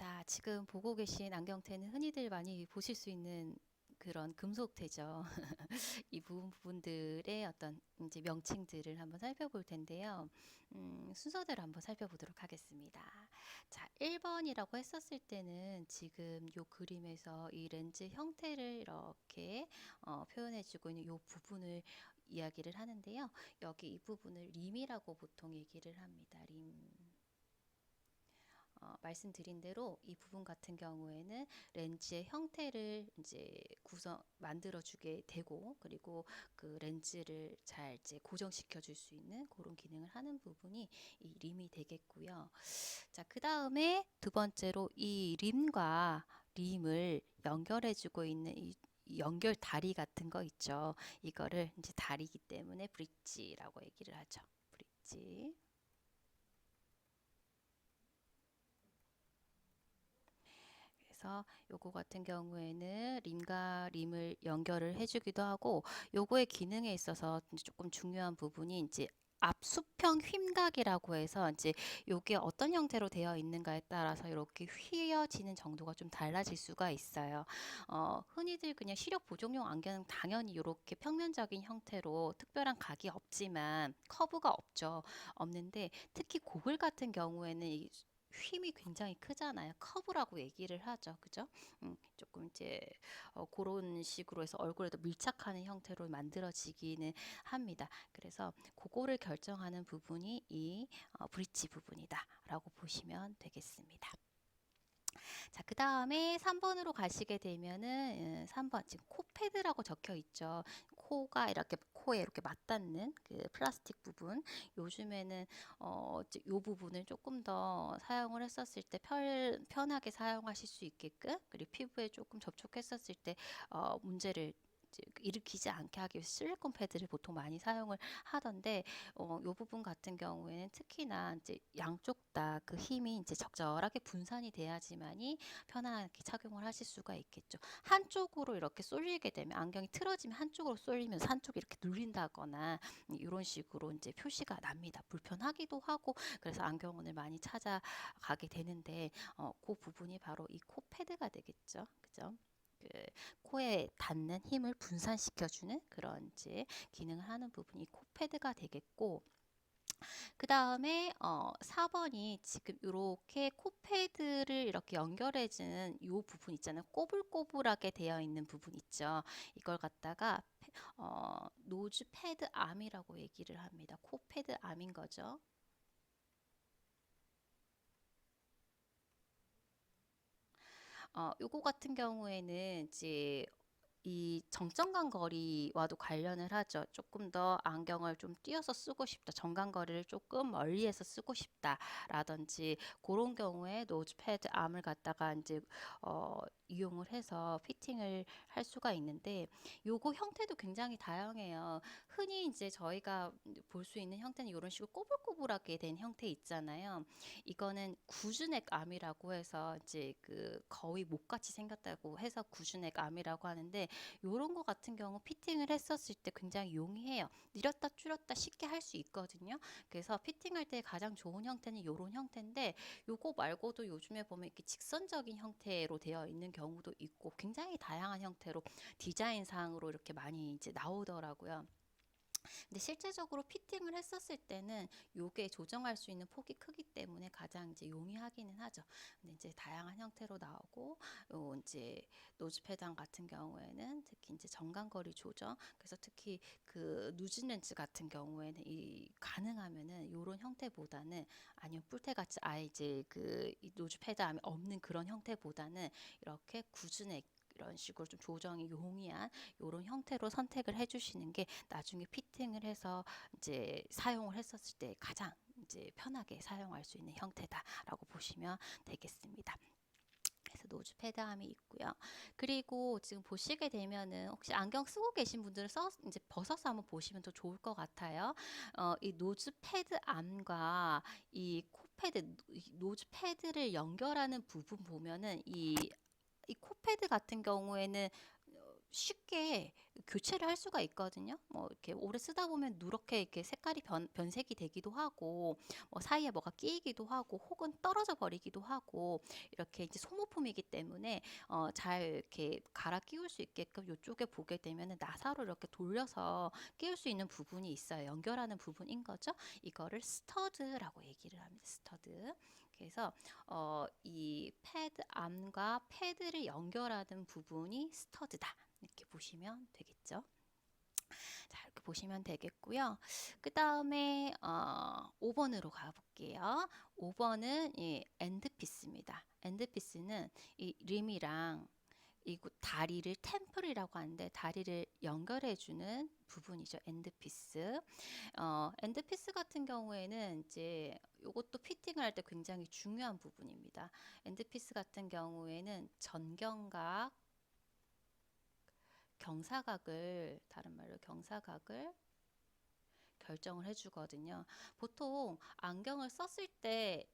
자, 지금 보고 계신 안경테는 흔히들 많이 보실 수 있는 그런 금속테죠. 이 부분들의 어떤 이제 명칭들을 한번 살펴볼 텐데요. 순서대로 한번 살펴보도록 하겠습니다. 자, 1번이라고 했었을 때는 지금 이 그림에서 이 렌즈 형태를 이렇게 표현해주고 있는 이 부분을 이야기를 하는데요. 여기 이 부분을 림이라고 보통 얘기를 합니다. 림. 말씀드린 대로 이 부분 같은 경우에는 렌즈의 형태를 이제 만들어 주게 되고, 그리고 그 렌즈를 잘 이제 고정시켜 줄 수 있는 그런 기능을 하는 부분이 이 림이 되겠고요. 자, 그 다음에 두 번째로 이 림과 림을 연결해 주고 있는 이 연결 다리 같은 거 있죠. 이거를 이제 다리이기 때문에 브릿지라고 얘기를 하죠. 브릿지. 그래서 요거 같은 경우에는 림과 림을 연결을 해주기도 하고, 요거의 기능에 있어서 이제 조금 중요한 부분이 이제 압수평 휭각이라고 해서 이제 요게 어떤 형태로 되어 있는가에 따라서 이렇게 휘어지는 정도가 좀 달라질 수가 있어요. 흔히들 그냥 시력 보정용 안경은 당연히 이렇게 평면적인 형태로 특별한 각이 없지만 커브가 없는데 특히 고글 같은 경우에는 이 휭이 굉장히 크잖아요. 커브라고 얘기를 하죠. 그죠? 조금 이제 그런 식으로 해서 얼굴에도 밀착하는 형태로 만들어지기는 합니다. 그래서 그거를 결정하는 부분이 이 브릿지 부분이다라고 보시면 되겠습니다. 자, 그 다음에 3번으로 가시게 되면은 3번 지금 코 패드라고 적혀 있죠. 코가 이렇게 코에 이렇게 맞닿는 그 플라스틱 부분. 요즘에는 요 부분을 조금 더 사용을 했었을 때 편하게 사용하실 수 있게끔, 그리고 피부에 조금 접촉했었을 때 문제를 이제 일으키지 않게 하기 위해서 실리콘 패드를 보통 많이 사용을 하던데, 요 부분 같은 경우에는 특히나 이제 양쪽 다 그 힘이 이제 적절하게 분산이 돼야지만이 편안하게 착용을 하실 수가 있겠죠. 한쪽으로 이렇게 쏠리게 되면 안경이 틀어지면 한쪽으로 쏠리면서 한쪽이 이렇게 눌린다거나 이런 식으로 이제 표시가 납니다. 불편하기도 하고 그래서 안경원을 많이 찾아가게 되는데 그 부분이 바로 이 코 패드가 되겠죠. 그죠? 그 코에 닿는 힘을 분산시켜주는 그런 이제 기능을 하는 부분이 코 패드가 되겠고, 그 다음에 4번이 지금 이렇게 코패드를 이렇게 연결해주는 이 부분 있잖아요. 꼬불꼬불하게 되어 있는 부분 있죠. 이걸 갖다가 노즈 패드 암이라고 얘기를 합니다. 코패드 암인 거죠. 요거 같은 경우에는 이제 이 정점광거리와도 관련을 하죠. 조금 더 안경을 좀 띄어서 쓰고 싶다. 정광거리를 조금 멀리에서 쓰고 싶다라든지 그런 경우에 노즈패드 암을 갖다가 이제 이용을 해서 피팅을 할 수가 있는데, 요거 형태도 굉장히 다양해요. 흔히 이제 저희가 볼 수 있는 형태는 이런 식으로 꼬불꼬불하게 된 형태 있잖아요. 이거는 구즈넥 암이라고 해서 이제 그 거의 목같이 생겼다고 해서 구즈넥 암이라고 하는데, 요런 거 같은 경우 피팅을 했었을 때 굉장히 용이해요. 늘렸다 줄였다 쉽게 할 수 있거든요. 그래서 피팅할 때 가장 좋은 형태는 요런 형태인데, 요거 말고도 요즘에 보면 이렇게 직선적인 형태로 되어 있는 경우도 있고 굉장히 다양한 형태로 디자인상으로 이렇게 많이 이제 나오더라고요. 근데 실제적으로 피팅을 했었을 때는 요게 조정할 수 있는 폭이 크기 때문에 가장 이제 용이하기는 하죠. 근데 이제 다양한 형태로 나오고, 요 이제 노즈 패당 같은 경우에는 특히 이제 정강거리 조정, 그래서 특히 그 누진 렌즈 같은 경우에는 이 가능하면은 요런 형태보다는, 아니면 뿔테같이 아예 이제 그이 노즈 패드암이 없는 그런 형태보다는 이렇게 굳은 이런 식으로 좀 조정이 용이한 이런 형태로 선택을 해주시는 게 나중에 피팅을 해서 이제 사용을 했었을 때 가장 이제 편하게 사용할 수 있는 형태다라고 보시면 되겠습니다. 그래서 노즈 패드함이 있고요. 그리고 지금 보시게 되면은 혹시 안경 쓰고 계신 분들은 이제 벗어서 한번 보시면 더 좋을 것 같아요. 이 노즈 패드 암과 이 코패드, 노즈 패드를 연결하는 부분 보면은 이 코패드 같은 경우에는 쉽게 교체를 할 수가 있거든요. 뭐 이렇게 오래 쓰다 보면 누렇게 이렇게 색깔이 변색이 되기도 하고, 뭐 사이에 뭐가 끼이기도 하고, 혹은 떨어져 버리기도 하고, 이렇게 이제 소모품이기 때문에 잘 이렇게 갈아 끼울 수 있게끔 이쪽에 보게 되면은 나사로 이렇게 돌려서 끼울 수 있는 부분이 있어요. 연결하는 부분인 거죠. 이거를 스터드라고 얘기를 합니다. 스터드. 그래서 이 패드 암과 패드를 연결하는 부분이 스터드다. 이렇게 보시면 되겠죠. 자, 이렇게 보시면 되겠고요. 그 다음에 5번으로 가볼게요. 5번은 이 엔드피스입니다. 엔드피스는 이 림이랑 이 다리를 템플이라고 하는데 다리를 연결해주는 부분이죠. 엔드피스. 엔드피스 같은 경우에는 이제 이것도 피팅을 할 때 굉장히 중요한 부분입니다. 엔드피스 같은 경우에는 전경각, 경사각을 다른 말로 경사각을 결정을 해주거든요. 보통 안경을 썼을 때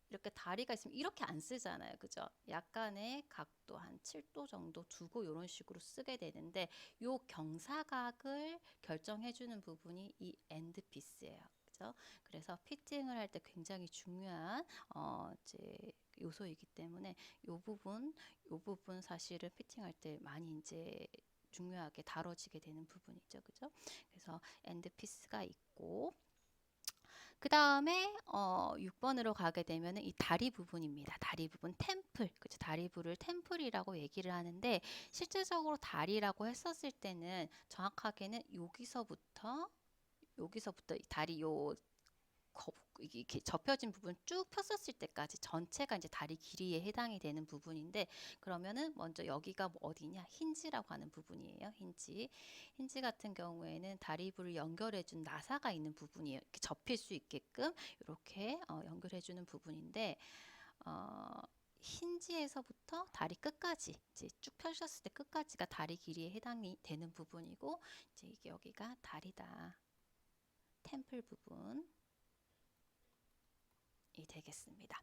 이렇게 다리가 있으면 이렇게 안 쓰잖아요. 그죠? 약간의 각도 한 7도 정도 두고 이런 식으로 쓰게 되는데 요 경사각을 결정해주는 부분이 이 엔드피스예요. 그죠? 그래서 피팅을 할 때 굉장히 중요한 이제 요소이기 때문에 요 부분 사실은 피팅할 때 많이 이제 중요하게 다뤄지게 되는 부분이죠. 그죠? 그래서 엔드피스가 있고 그 다음에 6번으로 가게 되면 이 다리 부분입니다. 다리 부분 템플, 그죠? 다리 부를 템플이라고 얘기를 하는데 실제적으로 다리라고 했었을 때는 정확하게는 여기서부터 이 다리 이게 접혀진 부분 쭉 폈었을 때까지 전체가 이제 다리 길이에 해당이 되는 부분인데 그러면은 먼저 여기가 뭐 어디냐 힌지라고 하는 부분이에요. 힌지 같은 경우에는 다리부를 연결해준 나사가 있는 부분이에요. 이렇게 접힐 수 있게끔 이렇게 연결해주는 부분인데 어, 힌지에서부터 다리 끝까지 이제 쭉 펴셨을 때 끝까지가 다리 길이에 해당이 되는 부분이고 이제 이게 여기가 다리다. 템플 부분. 이 되겠습니다.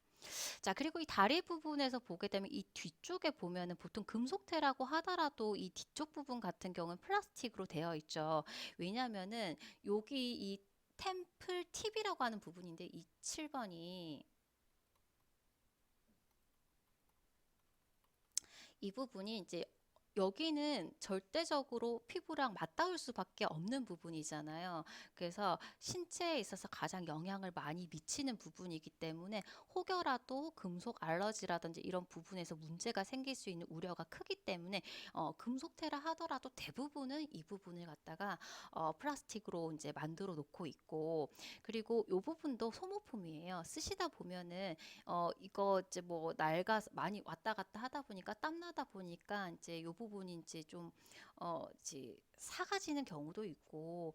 자, 그리고 이 다리 부분에서 보게 되면 이 뒤쪽에 보면은 보통 금속테라고 하더라도 이 뒤쪽 부분 같은 경우는 플라스틱으로 되어 있죠. 왜냐면은 여기 이 템플 팁이라고 하는 부분인데 이 7번이 이 부분이 이제 여기는 절대적으로 피부랑 맞닿을 수밖에 없는 부분이잖아요. 그래서 신체에 있어서 가장 영향을 많이 미치는 부분이기 때문에 혹여라도 금속 알러지라든지 이런 부분에서 문제가 생길 수 있는 우려가 크기 때문에 금속테라 하더라도 대부분은 이 부분을 갖다가 플라스틱으로 이제 만들어 놓고 있고 그리고 이 부분도 소모품이에요. 쓰시다 보면은 이거 이제 뭐 낡아서 많이 왔다 갔다 하다 보니까 땀 나다 보니까 이제 요 부분이 이제 좀 이제 사가지는 경우도 있고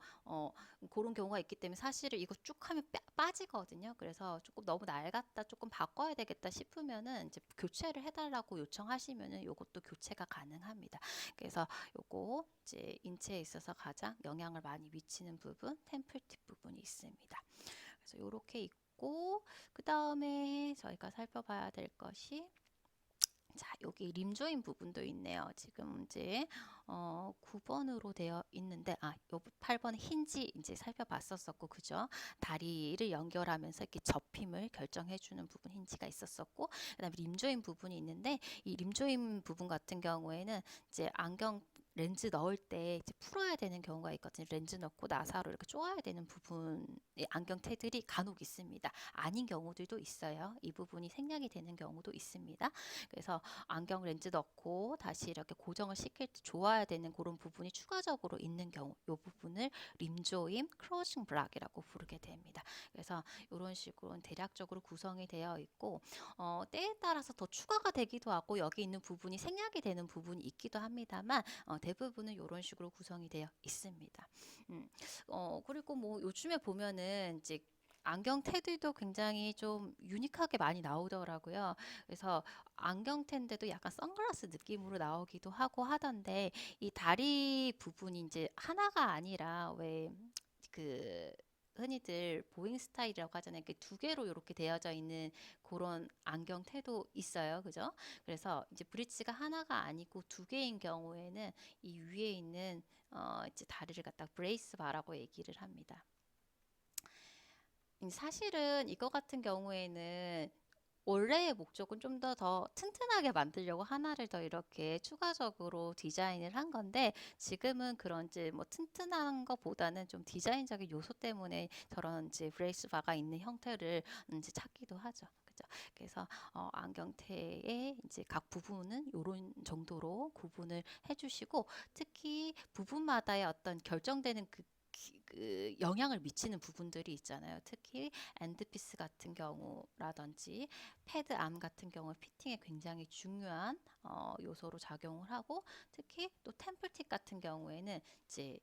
그런 경우가 있기 때문에 사실은 이거 쭉 하면 빠지거든요. 그래서 조금 너무 낡았다, 조금 바꿔야 되겠다 싶으면은 이제 교체를 해달라고 요청하시면은 요것도 교체가 가능합니다. 그래서 요거 이제 인체에 있어서 가장 영향을 많이 미치는 부분, 템플팁 부분이 있습니다. 그래서 요렇게 있고 그 다음에 저희가 살펴봐야 될 것이 자, 여기 림 조인 부분도 있네요. 지금 이제 9번으로 되어 있는데 요 8번 힌지 이제 살펴봤었었고 그죠? 다리를 연결하면서 이렇게 접힘을 결정해 주는 부분 힌지가 있었었고 그다음에 림 조인 부분이 있는데 이 림 조인 부분 같은 경우에는 이제 안경 렌즈 넣을 때 이제 풀어야 되는 경우가 있거든요. 렌즈 넣고 나사로 이렇게 쪼아야 되는 부분 안경 테들이 간혹 있습니다. 아닌 경우들도 있어요. 이 부분이 생략이 되는 경우도 있습니다. 그래서 안경 렌즈 넣고 다시 이렇게 고정을 시킬 때 좋아야 되는 그런 부분이 추가적으로 있는 경우 이 부분을 림조임 크로징 블락이라고 부르게 됩니다. 그래서 이런 식으로 대략적으로 구성이 되어 있고 때에 따라서 더 추가가 되기도 하고 여기 있는 부분이 생략이 되는 부분이 있기도 합니다만 대부분은 이런 식으로 구성이 되어 있습니다. 그리고 뭐 요즘에 보면은 이제 안경테들도 굉장히 좀 유니크하게 많이 나오더라고요. 그래서 안경테인데도 약간 선글라스 느낌으로 나오기도 하고 하던데 이 다리 부분이 이제 하나가 아니라 왜 그 흔히들 보잉 스타일이라고 하잖아요. 이렇게 두 개로 이렇게 되어져 있는 그런 안경테도 있어요. 그죠? 그래서 이제 브릿지가 하나가 아니고 두 개인 경우에는 이 위에 있는 이제 다리를 갖다 브레이스 바라고 얘기를 합니다. 사실은 이거 같은 경우에는 원래의 목적은 좀 더 튼튼하게 만들려고 하나를 더 이렇게 추가적으로 디자인을 한 건데 지금은 그런 이제 뭐 튼튼한 것보다는 좀 디자인적인 요소 때문에 저런 이제 브레이스 바가 있는 형태를 이제 찾기도 하죠. 그죠? 그래서 안경테의 이제 각 부분은 이런 정도로 구분을 해주시고 특히 부분마다의 어떤 결정되는 그 영향을 미치는 부분들이 있잖아요. 특히 엔드피스 같은 경우라든지 패드 암 같은 경우 피팅에 굉장히 중요한 요소로 작용을 하고 특히 또 템플팁 같은 경우에는 이제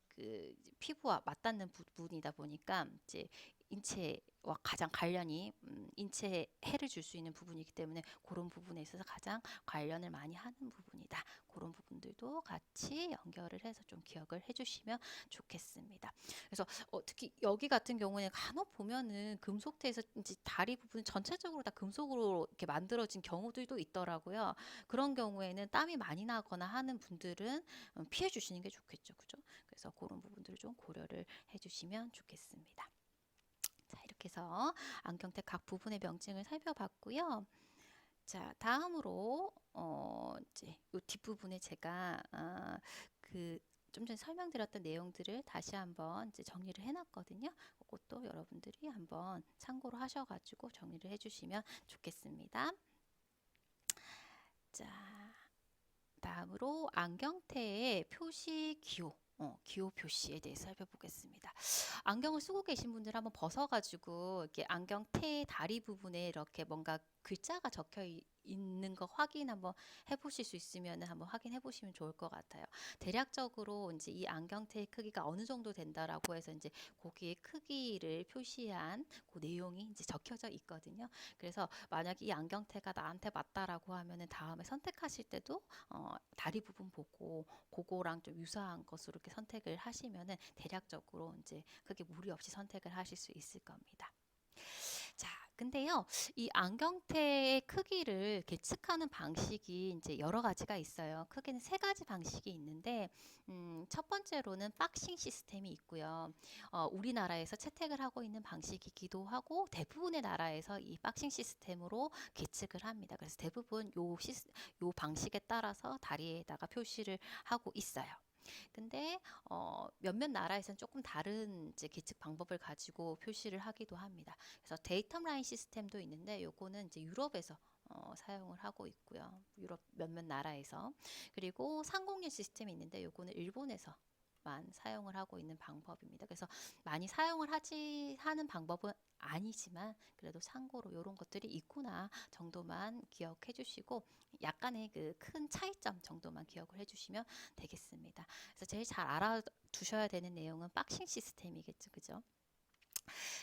그 피부와 맞닿는 부분이다 보니까 이제 인체와 가장 관련이 인체에 해를 줄 수 있는 부분이기 때문에 그런 부분에 있어서 가장 관련을 많이 하는 부분이다. 그런 부분들도 같이 연결을 해서 좀 기억을 해주시면 좋겠습니다. 그래서 특히 여기 같은 경우는 간혹 보면은 금속테에서 이제 다리 부분 전체적으로 다 금속으로 이렇게 만들어진 경우들도 있더라고요. 그런 경우에는 땀이 많이 나거나 하는 분들은 피해 주시는 게 좋겠죠. 그죠? 그래서 그런 부분들을 좀 고려를 해주시면 좋겠습니다. 자, 이렇게 해서 안경테 각 부분의 명칭을 살펴봤고요. 자, 다음으로 이제 이 뒷부분에 제가 그 좀 전에 설명드렸던 내용들을 다시 한번 이제 정리를 해놨거든요. 그것도 여러분들이 한번 참고로 하셔가지고 정리를 해주시면 좋겠습니다. 자, 다음으로 안경테의 표시 기호. 기호 표시에 대해서 살펴보겠습니다. 안경을 쓰고 계신 분들 한번 벗어가지고 이렇게 안경테 다리 부분에 이렇게 뭔가 글자가 적혀 있는 거 확인 한번 해보실 수 있으면 한번 확인해 보시면 좋을 것 같아요. 대략적으로 이제 이 안경테의 크기가 어느 정도 된다라고 해서 이제 거기에 크기를 표시한 그 내용이 이제 적혀져 있거든요. 그래서 만약 이 안경테가 나한테 맞다라고 하면은 다음에 선택하실 때도 다리 부분 보고 그거랑 좀 유사한 것으로 이렇게 선택을 하시면은 대략적으로 이제 크게 무리 없이 선택을 하실 수 있을 겁니다. 자, 근데요, 이 안경테의 크기를 계측하는 방식이 이제 여러 가지가 있어요. 크게는 세 가지 방식이 있는데, 첫 번째로는 박싱 시스템이 있고요. 우리나라에서 채택을 하고 있는 방식이기도 하고, 대부분의 나라에서 이 박싱 시스템으로 계측을 합니다. 그래서 대부분 요 방식에 따라서 다리에다가 표시를 하고 있어요. 근데 몇몇 나라에서는 조금 다른 이제 계측 방법을 가지고 표시를 하기도 합니다. 그래서 데이터 라인 시스템도 있는데 요거는 이제 유럽에서 사용을 하고 있고요. 유럽 몇몇 나라에서. 그리고 상공률 시스템이 있는데 요거는 일본에서 만 사용을 하고 있는 방법입니다. 그래서 많이 사용을 하는 방법은 아니지만 그래도 참고로 이런 것들이 있구나 정도만 기억해 주시고 약간의 그 큰 차이점 정도만 기억을 해 주시면 되겠습니다. 그래서 제일 잘 알아두셔야 되는 내용은 박싱 시스템이겠죠. 그죠?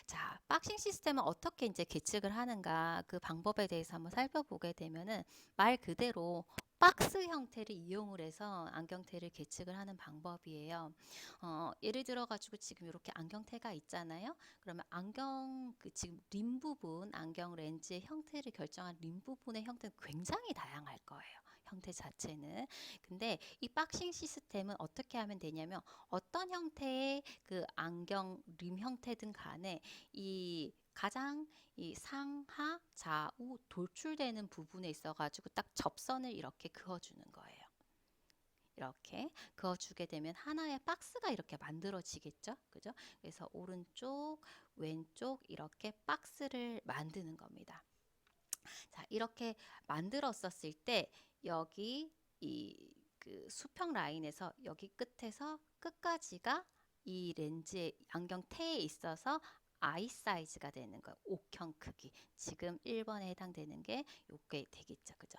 자, 박싱 시스템은 어떻게 이제 계측을 하는가 그 방법에 대해서 한번 살펴보게 되면은 말 그대로 박스 형태를 이용을 해서 안경테를 계측을 하는 방법이에요. 예를 들어 가지고 지금 이렇게 안경테가 있잖아요. 그러면 안경 그 지금 림 부분 안경 렌즈의 형태를 결정한 림 부분의 형태는 굉장히 다양할 거예요. 형태 자체는. 근데 이 박싱 시스템은 어떻게 하면 되냐면 어떤 형태의 그 안경 림 형태든 간에 이 가장 이 상하 좌우 돌출되는 부분에 있어 가지고 딱 접선을 이렇게 그어주는 거예요. 이렇게 그어주게 되면 하나의 박스가 이렇게 만들어지겠죠. 그죠? 그래서 오른쪽, 왼쪽 이렇게 박스를 만드는 겁니다. 자, 이렇게 만들었었을 때 여기 이 그 수평 라인에서 여기 끝에서 끝까지가 이 렌즈의 안경테에 있어서 아이 사이즈가 되는 거예요. 옥형 크기. 지금 1번에 해당되는 게 요게 되겠죠. 그죠?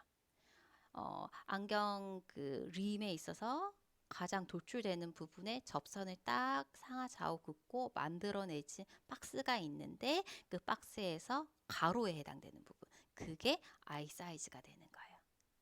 안경 그 림에 있어서 가장 돌출되는 부분에 접선을 딱 상하 좌우 긋고 만들어내진 박스가 있는데 그 박스에서 가로에 해당되는 부분. 그게 아이 사이즈가 되는 거예요.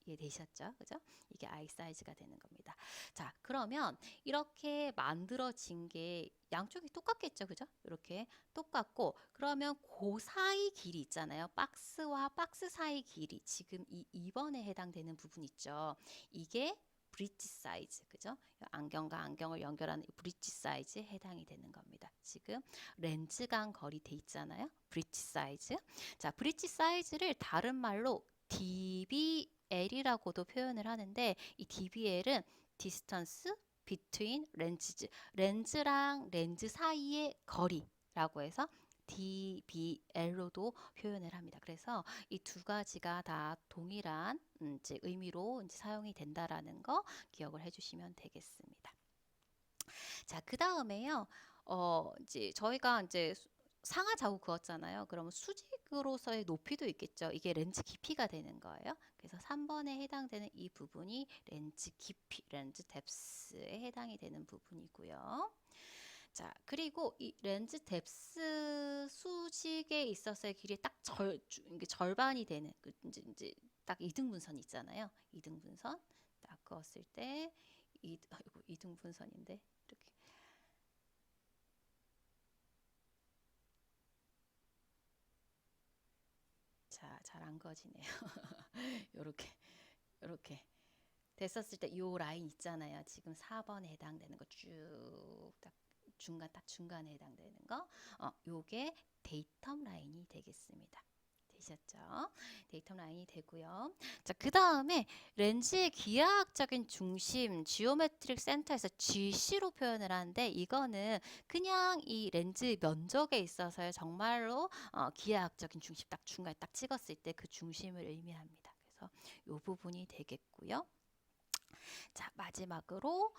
이해되셨죠? 그죠? 이게 아이 사이즈가 되는 겁니다. 자, 그러면 이렇게 만들어진 게 양쪽이 똑같겠죠, 그죠? 이렇게 똑같고, 그러면 그 사이 길이 있잖아요. 박스와 박스 사이 길이. 지금 이 2번에 해당되는 부분 있죠. 이게 브릿지 사이즈, 그죠? 안경과 안경을 연결하는 이 브릿지 사이즈에 해당이 되는 겁니다. 지금 렌즈 간 거리 돼 있잖아요. 브릿지 사이즈. 자, 브릿지 사이즈를 다른 말로 DBL이라고도 표현을 하는데, 이 DBL은 distance between lenses, 렌즈랑 렌즈 사이의 거리라고 해서 DBL로도 표현을 합니다. 그래서 이 두 가지가 다 동일한 이제 의미로 이제 사용이 된다라는 거 기억을 해주시면 되겠습니다. 자, 그 다음에요. 이제 저희가 이제 상하 좌우 그었잖아요. 그러면 수직으로서의 높이도 있겠죠. 이게 렌즈 깊이가 되는 거예요. 그래서 3번에 해당되는 이 부분이 렌즈 깊이, 렌즈 뎁스에 해당이 되는 부분이고요. 자, 그리고 이 렌즈 뎁스 수직에 있어서의 길이 딱 이게 절반이 되는 이제 딱 이등분선 있잖아요. 이등분선 딱 그었을 때 아이고, 이등분선인데 이렇게 자, 잘 안 그어지네요. 요렇게 요렇게 됐었을 때 요 라인 있잖아요. 지금 4번에 해당되는 거 쭉 딱 중간에 해당되는 거. 요게 데이텀 라인이 되겠습니다. 되셨죠? 데이텀 라인이 되고요. 자, 그 다음에 렌즈의 기하학적인 중심, 지오메트릭 센터에서 GC로 표현을 하는데, 이거는 그냥 이 렌즈 면적에 있어서요. 정말로 기하학적인 중심 딱 중간에 딱 찍었을 때 그 중심을 의미합니다. 그래서 요 부분이 되겠고요. 자, 마지막으로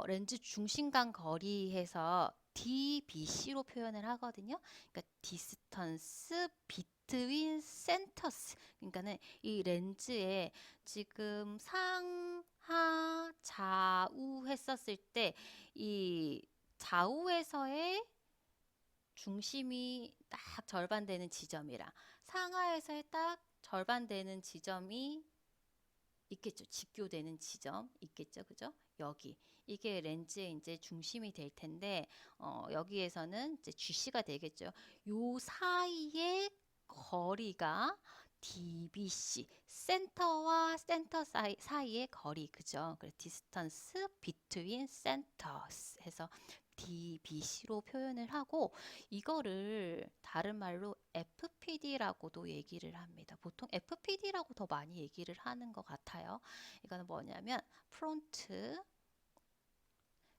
렌즈 중심간 거리에서 DBC로 표현을 하거든요. 그러니까 distance between centers. 그러니까는 이 렌즈에 지금 상하 좌우 했었을 때 이 좌우에서의 중심이 딱 절반 되는 지점이랑 상하에서의 딱 절반 되는 지점이 있겠죠. 직교되는 지점 있겠죠. 그죠? 여기. 이게 렌즈의 이제 중심이 될 텐데, 여기에서는 이제 GC가 되겠죠. 요 사이의 거리가 DBC, 센터와 센터 사이의 거리, 그죠? 그래서 distance between centers 해서 DBC로 표현을 하고, 이거를 다른 말로 FPD라고도 얘기를 합니다. 보통 FPD라고 더 많이 얘기를 하는 것 같아요. 이거는 뭐냐면 프론트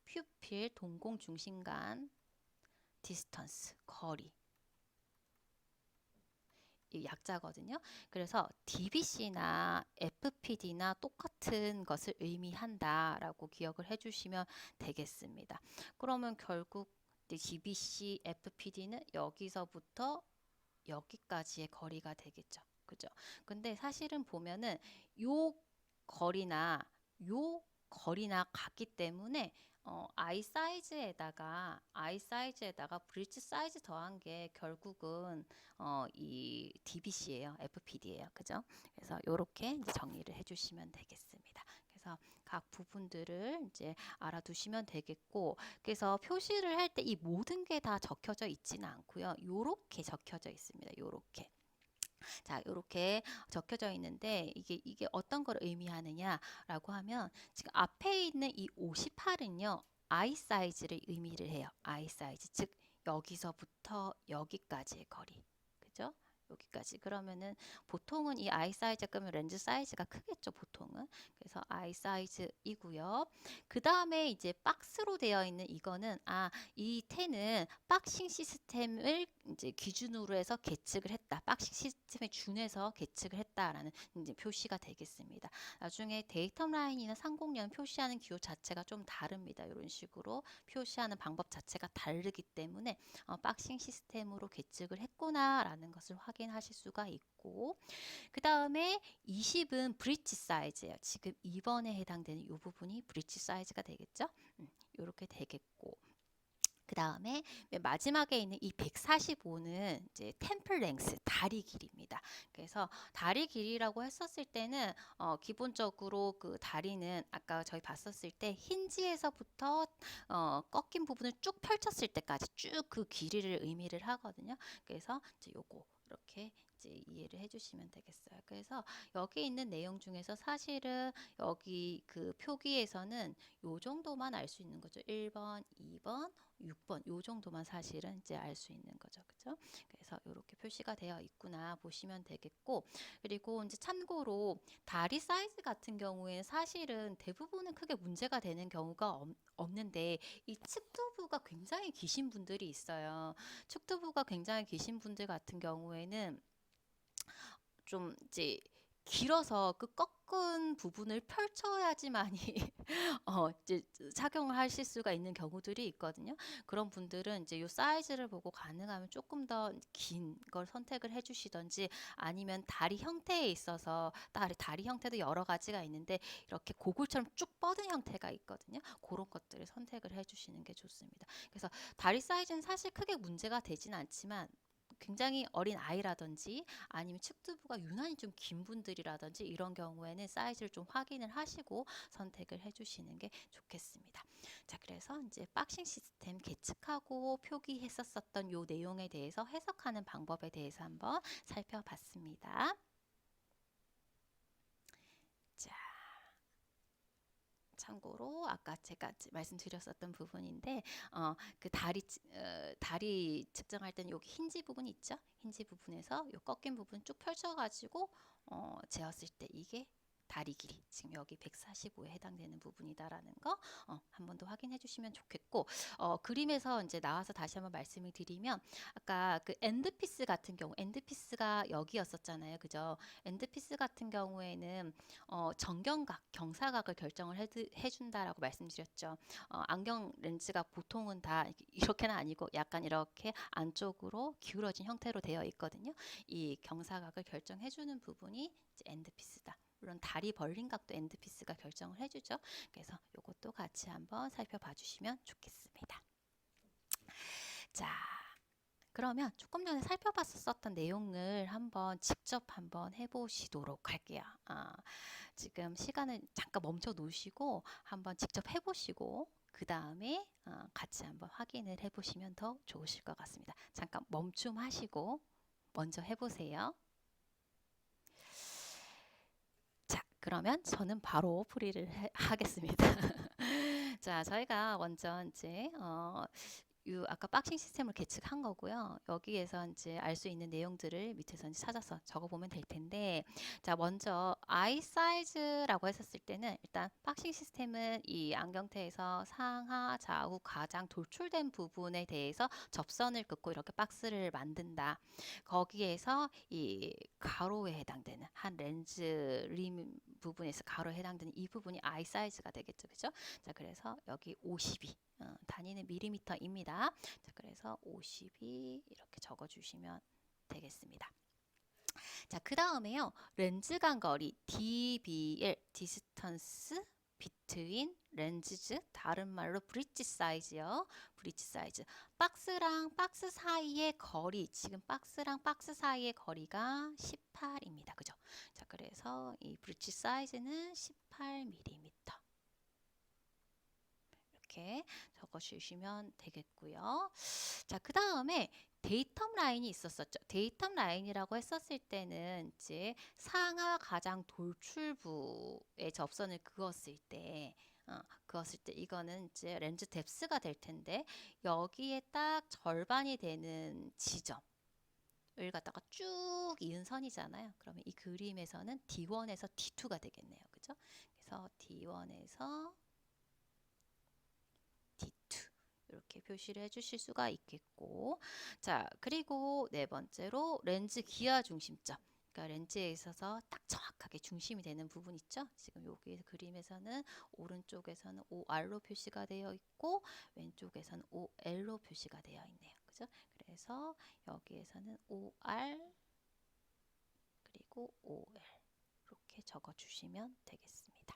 퓨필 동공 중심간 디스턴스 거리, 이 약자거든요. 그래서 DBC나 FPD나 똑같은 것을 의미한다라고 기억을 해주시면 되겠습니다. 그러면 결국 DBC, FPD는 여기서부터 여기까지의 거리가 되겠죠. 그죠? 근데 사실은 보면은 요 거리나 요 거리나 같기 때문에 I 사이즈에다가 브릿지 사이즈 더한 게 결국은 이 DBC예요. FPD예요. 그죠? 그래서 요렇게 정리를 해 주시면 되겠습니다. 그래서 각 부분들을 이제 알아두시면 되겠고, 그래서 표시를 할 때 이 모든 게 다 적혀져 있지는 않고요. 요렇게 적혀져 있습니다. 요렇게. 자, 요렇게 적혀져 있는데 이게 어떤 걸 의미하느냐라고 하면 지금 앞에 있는 이 58은요. I 사이즈를 의미를 해요. I 사이즈. 즉 여기서부터 여기까지의 거리. 그죠? 여기까지. 그러면은 보통은 이 I 사이즈 끄면 렌즈 사이즈가 크겠죠, 보통은. 그래서 I 사이즈이고요. 그 다음에 이제 박스로 되어 있는 이거는 이 텐은 박싱 시스템을 이제 기준으로 해서 계측을 했다. 박싱 시스템에 준해서 계측을 했다라는 이제 표시가 되겠습니다. 나중에 데이터 라인이나 상공량 표시하는 기호 자체가 좀 다릅니다. 이런 식으로 표시하는 방법 자체가 다르기 때문에 박싱 시스템으로 계측을 했구나라는 것을 확인하실 수가 있고, 그 다음에 20은 브릿지 사이즈예요. 지금 2번에 해당되는 이 부분이 브릿지 사이즈가 되겠죠. 이렇게 되겠고, 그 다음에 맨 마지막에 있는 이 145는 이제 템플 랭스, 다리 길이입니다. 그래서 다리 길이라고 했었을 때는 기본적으로 그 다리는 아까 저희 봤었을 때 힌지에서부터 꺾인 부분을 쭉 펼쳤을 때까지 쭉 그 길이를 의미를 하거든요. 그래서 이제 요거 이렇게 이제 이해를 해주시면 되겠어요. 그래서 여기 있는 내용 중에서 사실은 여기 그 표기에서는 요 정도만 알 수 있는 거죠. 1번, 2번, 6번 요 정도만 사실은 이제 알 수 있는 거죠. 그죠? 그래서 이렇게 표시가 되어 있구나 보시면 되겠고, 그리고 이제 참고로 다리 사이즈 같은 경우에는 사실은 대부분은 크게 문제가 되는 경우가 없는데 이 측두부가 굉장히 기신 분들이 있어요. 측두부가 굉장히 기신 분들 같은 경우에는 좀 이제 길어서 그 꺾은 부분을 펼쳐야지만이 이제 착용을 하실 수가 있는 경우들이 있거든요. 그런 분들은 이제 요 사이즈를 보고 가능하면 조금 더 긴 걸 선택을 해주시던지, 아니면 다리 형태에 있어서 다리 형태도 여러 가지가 있는데 이렇게 고글처럼 쭉 뻗은 형태가 있거든요. 그런 것들을 선택을 해주시는 게 좋습니다. 그래서 다리 사이즈는 사실 크게 문제가 되진 않지만 굉장히 어린 아이라든지 아니면 측두부가 유난히 좀 긴 분들이라든지 이런 경우에는 사이즈를 좀 확인을 하시고 선택을 해주시는 게 좋겠습니다. 자, 그래서 이제 박싱 시스템 계측하고 표기했었던 요 내용에 대해서 해석하는 방법에 대해서 한번 살펴봤습니다. 자, 참고로 아까 제가 말씀드렸었던 부분인데 그 다리 측정할 때는 여기 힌지 부분 있죠? 힌지 부분에서 요 꺾인 부분 쭉 펼쳐가지고 재었을 때 이게 다리 길이 지금 여기 145에 해당되는 부분이다라는 거 한 번 더 확인해 주시면 좋겠고, 그림에서 이제 나와서 다시 한번 말씀을 드리면 아까 그 엔드피스 같은 경우 엔드피스가 여기였었잖아요, 그죠? 엔드피스 같은 경우에는 정경각, 경사각을 결정을 해준다라고 말씀드렸죠. 안경 렌즈가 보통은 다 이렇게는 아니고 약간 이렇게 안쪽으로 기울어진 형태로 되어 있거든요. 이 경사각을 결정해주는 부분이 이제 엔드피스다. 물론 다리 벌린 각도 엔드피스가 결정을 해주죠. 그래서 이것도 같이 한번 살펴봐 주시면 좋겠습니다. 자, 그러면 조금 전에 살펴봤었던 내용을 직접 한번 해보시도록 할게요. 지금 시간을 잠깐 멈춰 놓으시고 한번 직접 해보시고 그 다음에 같이 한번 확인을 해보시면 더 좋으실 것 같습니다. 잠깐 멈춤하시고 먼저 해보세요. 자, 그러면 저는 바로 풀이를 하겠습니다. 자, 저희가 먼저 이제 아까 박싱 시스템을 계측한 거고요. 여기에서 이제 알 수 있는 내용들을 밑에서 이제 찾아서 적어보면 될 텐데, 자, 먼저 아이 사이즈라고 했었을 때는 일단 박싱 시스템은 이 안경테에서 상하, 좌우 가장 돌출된 부분에 대해서 접선을 긋고 이렇게 박스를 만든다. 거기에서 이 가로에 해당되는 한 렌즈 림 부분에서 가로에 해당되는 이 부분이 아이 사이즈가 되겠죠, 그죠? 자, 그래서 여기 52. 단위는 밀리미터입니다. 자, 그래서 52 이렇게 적어주시면 되겠습니다. 자, 그 다음에요. 렌즈 간 거리 DBL, 디스턴스 비트윈 렌즈즈, 다른 말로 브릿지 사이즈요. 브릿지 사이즈. 박스랑 박스 사이의 거리, 지금 박스랑 박스 사이의 거리가 18입니다. 그죠? 자, 그래서 이 브릿지 사이즈는 18mm. 이렇게 적어주시면 되겠고요. 자, 그 다음에 데이텀 라인이 있었었죠. 데이텀 라인이라고 했었을 때는 이제 상하 가장 돌출부에 접선을 그었을 때 이거는 이제 렌즈 뎁스가 될 텐데 여기에 딱 절반이 되는 지점을 갖다가 쭉 이은 선이잖아요. 그러면 이 그림에서는 D1에서 D2가 되겠네요. 그죠? 그래서 D1에서 D2 이렇게 표시를 해주실 수가 있겠고, 자, 그리고 네 번째로 렌즈 기하 중심점. 그러니까 렌즈에 있어서 딱 정확하게 중심이 되는 부분 있죠. 지금 여기 그림에서는 오른쪽에서는 OR로 표시가 되어 있고 왼쪽에서는 OL로 표시가 되어 있네요. 그죠? 그래서 여기에서는 OR 그리고 OL 이렇게 적어 주시면 되겠습니다.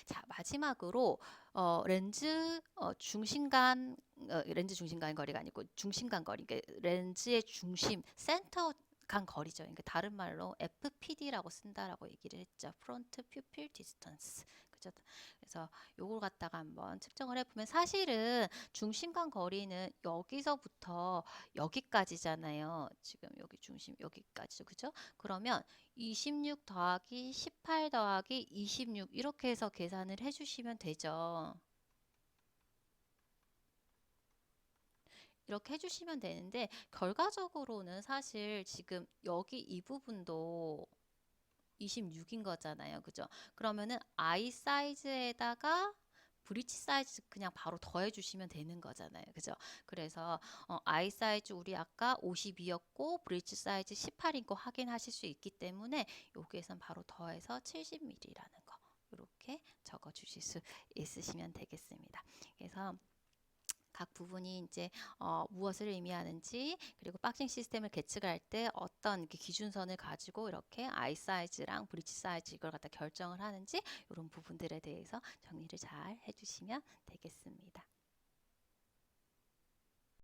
자, 마지막으로 렌즈 중심간 렌즈 중심간 거리가 아니고 중심간 거리, 그러니까 렌즈의 중심 센터 간 거리죠. 그러니까 다른 말로 FPD라고 쓴다라고 얘기를 했죠. 프론트 퓨필 디스턴스. 그죠? 그래서 요걸 갖다가 한번 측정을 해보면 사실은 중심간 거리는 여기서부터 여기까지잖아요. 지금 여기 중심 여기까지죠. 그죠? 그러면 26 더하기 18 더하기 26 이렇게 해서 계산을 해주시면 되죠. 이렇게 해주시면 되는데 결과적으로는 사실 지금 여기 이 부분도 26인 거잖아요. 그죠? 그러면은 I 사이즈에다가 브릿지 사이즈 그냥 바로 더해 주시면 되는 거잖아요. 그죠? 그래서 I 사이즈 우리 아까 52였고 브릿지 사이즈 18인 거 확인하실 수 있기 때문에 여기에선 바로 더해서 70mm라는 거 이렇게 적어 주실 수 있으시면 되겠습니다. 그래서 각 부분이 이제 무엇을 의미하는지 그리고 박싱 시스템을 계측할 때 어떤 이렇게 기준선을 가지고 이렇게 아이 사이즈랑 브릿지 사이즈 이걸 갖다 결정을 하는지 이런 부분들에 대해서 정리를 잘 해주시면 되겠습니다.